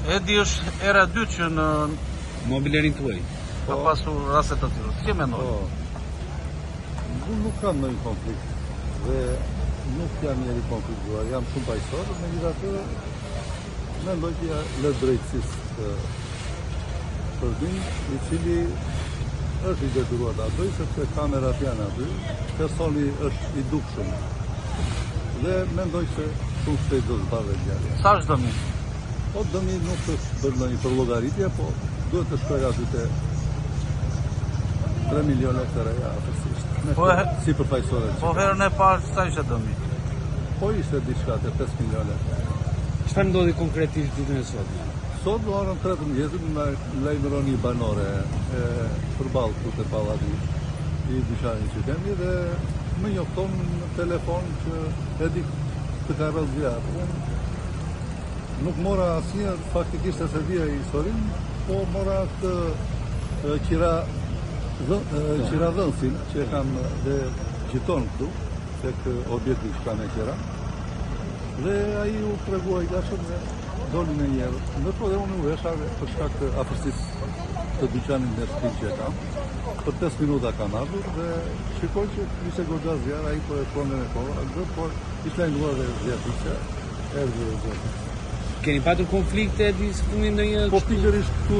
Edi është era e dytë që në mobilerin tuaj. ka pasur raste të tilla. Ç'ke mendon? Unë nuk kam ndonjë konflikt dhe nuk jam njeri konfliktuar, jam shumë paqësor, megjithatë mendoj që lë drejtësisë përdin i cili është i detyruar ta bëjë sepse kamerat janë aty, personi është i dukshëm dhe mendoj se shumë shpejt do të bëhet ngjarje. Sa është dëmi? Po dëmi nuk është bërë ndonjë përllogaritje, po duhet të shkojë aty te 3 milion lekë reja afërsisht. Si përfaqësore. Po herën e parë sa ishte dëmi? Po ishte diçka te 5 milion lekë. Çfarë ndodhi konkretisht ditën e sotme? Sot në orën 3 të mëngjesit më lajmëron një banore përballë këtu te pallati i dyqanit që kemi dhe më njofton në telefon që e di të ka rrëz zjarë. Nuk mora asnjë faktikisht se dia historinë, po mora këtë qiradhënësin që e kam dhe gjiton këtu, tek objekti që kam e qira. Dhe ai u tregua i dashur dhe doli në njerë. Ndërkohë dhe unë u vesha për shkak të afërsisë të dyqanit në shtëpinë që kam. Për 5 minuta kam ardhur dhe shikoj që ishte goxha zjarr, ai po e pronën e kohë, por ishte lajmëruar dhe zjarri që erdhi zjarri. Keni patur konflikte, diskutimi ndonjë? Po pikërisht këtu